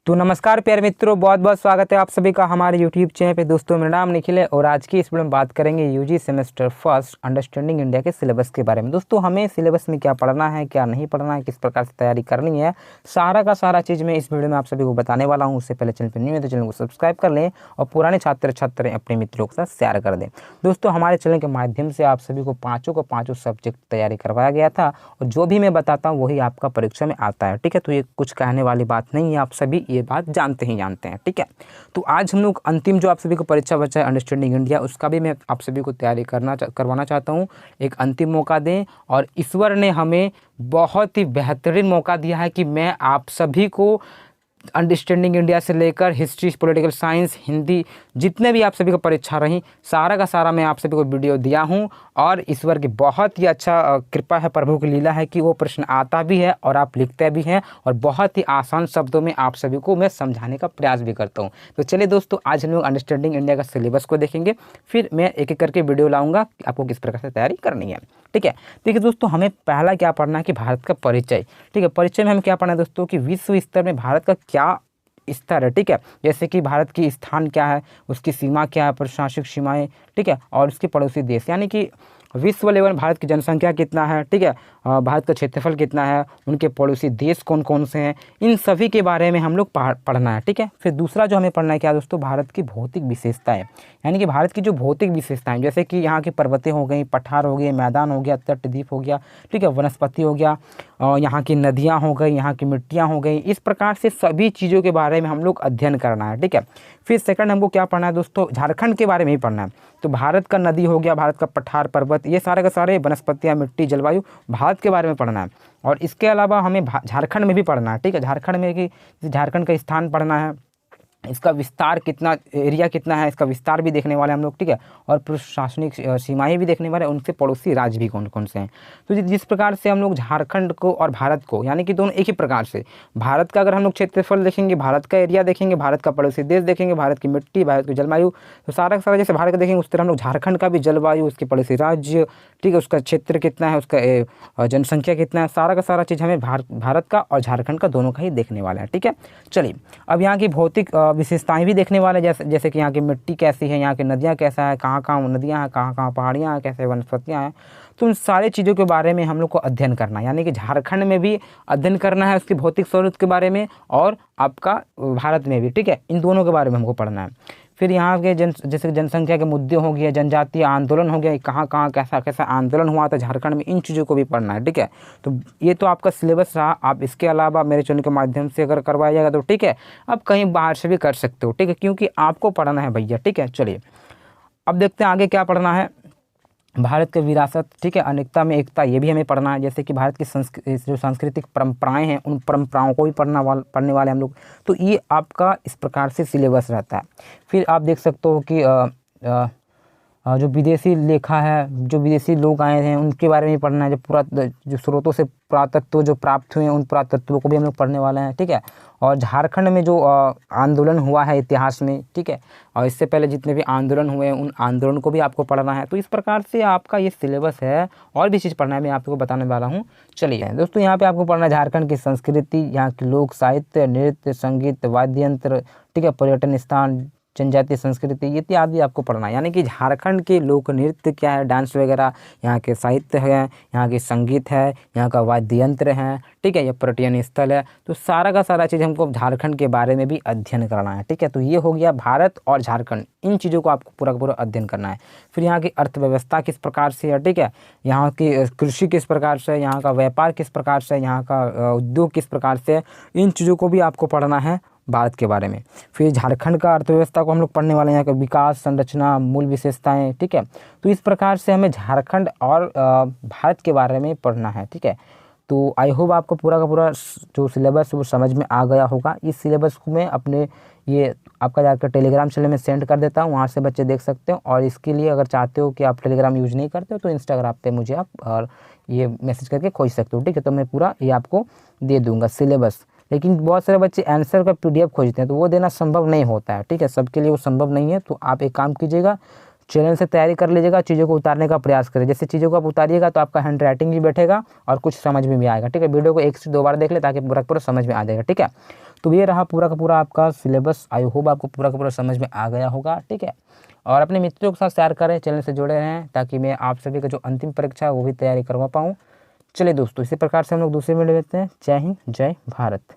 तो नमस्कार प्यारे मित्रों, बहुत बहुत स्वागत है आप सभी का हमारे YouTube चैनल पे। दोस्तों मेरा नाम निखिल है और आज की इस वीडियो में बात करेंगे UG semester first understanding India के सिलेबस के बारे में। दोस्तों हमें सिलेबस में क्या पढ़ना है, क्या नहीं पढ़ना है, किस प्रकार से तैयारी करनी है, सारा का सारा चीज़ मैं इस वीडियो में आप सभी को बताने वाला हूँ। उससे पहले चैनल पर न्यू है तो चैनल को सब्सक्राइब कर लें और पुराने छात्र अपने मित्रों के साथ शेयर कर दें। दोस्तों हमारे चैनल के माध्यम से आप सभी को पाँचों सब्जेक्ट तैयारी करवाया गया था और जो भी मैं बताता हूँ वही आपका परीक्षा में आता है। ठीक है, तो ये कुछ कहने वाली बात नहीं है, आप सभी ये बात जानते हैं। ठीक है, तो आज हम लोग अंतिम जो आप सभी को परीक्षा बचा है अंडरस्टैंडिंग इंडिया, उसका भी मैं आप सभी को तैयारी करवाना चाहता हूँ। एक अंतिम मौका दें और ईश्वर ने हमें बहुत ही बेहतरीन मौका दिया है कि मैं आप सभी को अंडरस्टैंडिंग इंडिया से लेकर हिस्ट्री, पॉलिटिकल साइंस, हिंदी, जितने भी आप सभी को परीक्षा रही सारा का सारा मैं आप सभी को वीडियो दिया हूं। और ईश्वर की बहुत ही अच्छा कृपा है, प्रभु की लीला है कि वो प्रश्न आता भी है और आप लिखते भी हैं और बहुत ही आसान शब्दों में आप सभी को मैं समझाने का प्रयास भी करता हूं। तो चलिए दोस्तों, आज हम लोग अंडरस्टैंडिंग इंडिया का सिलेबस को देखेंगे, फिर मैं एक एक करके वीडियो लाऊंगा कि आपको किस प्रकार से तैयारी करनी है। ठीक है, देखिए दोस्तों, हमें पहला क्या पढ़ना है कि भारत का परिचय। ठीक है, परिचय में हमें क्या पढ़ना है दोस्तों कि विश्व स्तर में भारत का क्या स्तर है। ठीक है, जैसे कि भारत की स्थान क्या है, उसकी सीमा क्या है, प्रशासनिक सीमाएं, ठीक है, और उसके पड़ोसी देश, यानी कि विश्व लेवल भारत की जनसंख्या कितना है, ठीक है, भारत का क्षेत्रफल कितना है, उनके पड़ोसी देश कौन कौन से हैं, इन सभी के बारे में हम लोग पढ़ना है। ठीक है, फिर दूसरा जो हमें पढ़ना है क्या दोस्तों, भारत की भौतिक विशेषताएं, यानी कि भारत की जो भौतिक विशेषताएं, जैसे कि यहाँ की पर्वतें हो गई, पठार हो गए, मैदान हो गया, तटद्वीप हो गया, ठीक है, वनस्पति हो गया, यहाँ की नदियाँ हो गई, यहाँ की मिट्टियाँ हो गई, इस प्रकार से सभी चीज़ों के बारे में हम लोग अध्ययन करना है। ठीक है, फिर सेकंड हमको क्या पढ़ना है दोस्तों, झारखंड के बारे में ही पढ़ना है। तो भारत का नदी हो गया, भारत का पठार, पर्वत, ये सारे का सारे वनस्पतियाँ, मिट्टी, जलवायु, भारत के बारे में पढ़ना है। और इसके अलावा हमें झारखंड में भी पढ़ना है। ठीक है, झारखंड में कि झारखंड का स्थान पढ़ना है, इसका विस्तार कितना, एरिया कितना है, इसका विस्तार भी देखने वाले हम लोग। ठीक है, और प्रशासनिक सीमाएं भी देखने वाले, उनसे पड़ोसी राज्य भी कौन कौन से हैं। तो जिस प्रकार से हम लोग झारखंड को और भारत को, यानी कि दोनों एक ही प्रकार से, भारत का अगर हम लोग क्षेत्रफल देखेंगे, भारत का एरिया देखेंगे, भारत का पड़ोसी देश देखेंगे, भारत की मिट्टी, भारत की जलवायु, तो सारा का सारा जैसे भारत का देखेंगे उस तरह हम लोग झारखंड का भी जलवायु, उसके पड़ोसी राज्य, ठीक है, उसका क्षेत्र कितना है, उसका जनसंख्या कितना है, सारा का सारा चीज़ हमें भारत का और झारखंड का दोनों का ही देखने वाला है। ठीक है, चलिए अब यहाँ की भौतिक विशेषताएं भी देखने वाले, जैसे कि यहाँ की मिट्टी कैसी है, यहाँ की नदियाँ कैसा है, कहाँ कहाँ नदियाँ हैं, कहाँ कहाँ पहाड़ियाँ हैं, कैसे वनस्पतियाँ हैं, तो उन सारी चीज़ों के बारे में हम लोग को अध्ययन करना है। यानी कि झारखंड में भी अध्ययन करना है उसकी भौतिक स्वरूप के बारे में और आपका भारत में भी। ठीक है, इन दोनों के बारे में हमको पढ़ना है। फिर यहाँ के जैसे जनसंख्या के मुद्दे हो गए, जनजातीय आंदोलन हो गया, कहाँ कहाँ कैसा कैसा आंदोलन हुआ था झारखंड में, इन चीज़ों को भी पढ़ना है। ठीक है, तो ये तो आपका सिलेबस रहा। आप इसके अलावा मेरे चैनल के माध्यम से अगर करवाया जाएगा तो ठीक है, आप कहीं बाहर से भी कर सकते हो। ठीक है, क्योंकि आपको पढ़ना है भैया। ठीक है, चलिए अब देखते हैं आगे क्या पढ़ना है। भारत की विरासत, ठीक है, अनेकता में एकता, ये भी हमें पढ़ना है। जैसे कि भारत की जो सांस्कृतिक परंपराएं हैं, उन परंपराओं को भी पढ़ने वाले हम लोग। तो ये आपका इस प्रकार से सिलेबस रहता है। फिर आप देख सकते हो कि जो विदेशी लेखा है, जो विदेशी लोग आए हैं उनके बारे में पढ़ना है। जो स्रोतों से पुरातत्व जो प्राप्त हुए हैं, उन पुरातत्वों को भी हम लोग पढ़ने वाले हैं। ठीक है, और झारखंड में जो आंदोलन हुआ है इतिहास में, ठीक है, और इससे पहले जितने भी आंदोलन हुए हैं उन आंदोलन को भी आपको पढ़ना है। तो इस प्रकार से आपका ये सिलेबस है। और भी चीज़ पढ़ना है, मैं आपको बताने वाला हूँ। चलिए दोस्तों, यहाँ पे आपको पढ़ना है झारखंड की संस्कृति, यहाँ की लोक साहित्य, नृत्य, संगीत, वाद्य यंत्र, ठीक है, पर्यटन स्थान, जनजातीय संस्कृति, इत्यादि आपको पढ़ना है। यानी कि झारखंड के लोक नृत्य क्या है, डांस वगैरह, यहाँ के साहित्य है, यहाँ के संगीत है, यहाँ का वाद्य यंत्र है, ठीक है, यह पर्यटन स्थल है। तो सारा का सारा चीज़ हमको झारखंड के बारे में भी अध्ययन करना है। ठीक है, तो ये हो गया भारत और झारखंड, इन चीज़ों को आपको पूरा का पूरा अध्ययन करना है। फिर यहाँ की अर्थव्यवस्था किस प्रकार से है, ठीक है, यहाँ की कृषि किस प्रकार से है, यहाँ का व्यापार किस प्रकार से है, यहाँ का उद्योग किस प्रकार से है, इन चीज़ों को भी आपको पढ़ना है भारत के बारे में। फिर झारखंड का अर्थव्यवस्था को हम लोग पढ़ने वाले हैं, यहाँ का विकास, संरचना, मूल विशेषताएं। ठीक है, तो इस प्रकार से हमें झारखंड और भारत के बारे में पढ़ना है। ठीक है, तो आई होप आपको पूरा का पूरा जो सिलेबस वो समझ में आ गया होगा। इस सिलेबस को मैं अपने ये आपका जाकर टेलीग्राम चैनल में सेंड कर देता हूँ, वहाँ से बच्चे देख सकते हो। और इसके लिए अगर चाहते हो कि आप टेलीग्राम यूज़ नहीं करते हो तो इंस्टाग्राम पे मुझे आप और ये मैसेज करके खोज सकते हो। ठीक है, तो मैं पूरा ये आपको दे दूँगा सिलेबस। लेकिन बहुत सारे बच्चे आंसर का PDF खोजते हैं, तो वो देना संभव नहीं होता है। ठीक है, सबके लिए वो संभव नहीं है। तो आप एक काम कीजिएगा, चैनल से तैयारी कर लीजिएगा, चीज़ों को उतारने का प्रयास करें। जैसे चीज़ों को आप उतारिएगा तो आपका हैंड राइटिंग भी बैठेगा और कुछ समझ में भी आएगा। ठीक है, वीडियो को 1 से 2 बार देख ले ताकि पूरा पूरा समझ में आ जाएगा। ठीक है, तो ये रहा पूरा का पूरा आपका सिलेबस। आई होप आपको पूरा का पूरा समझ में आ गया होगा, ठीक है। और अपने मित्रों के साथ शेयर करें, चैनल से जुड़े रहें, ताकि मैं आप सभी का जो अंतिम परीक्षा है वो भी तैयारी करवा पाऊँ। चलिए दोस्तों, इसी प्रकार से हम लोग दूसरे वीडियो लेते हैं। जय हिंद, जय भारत।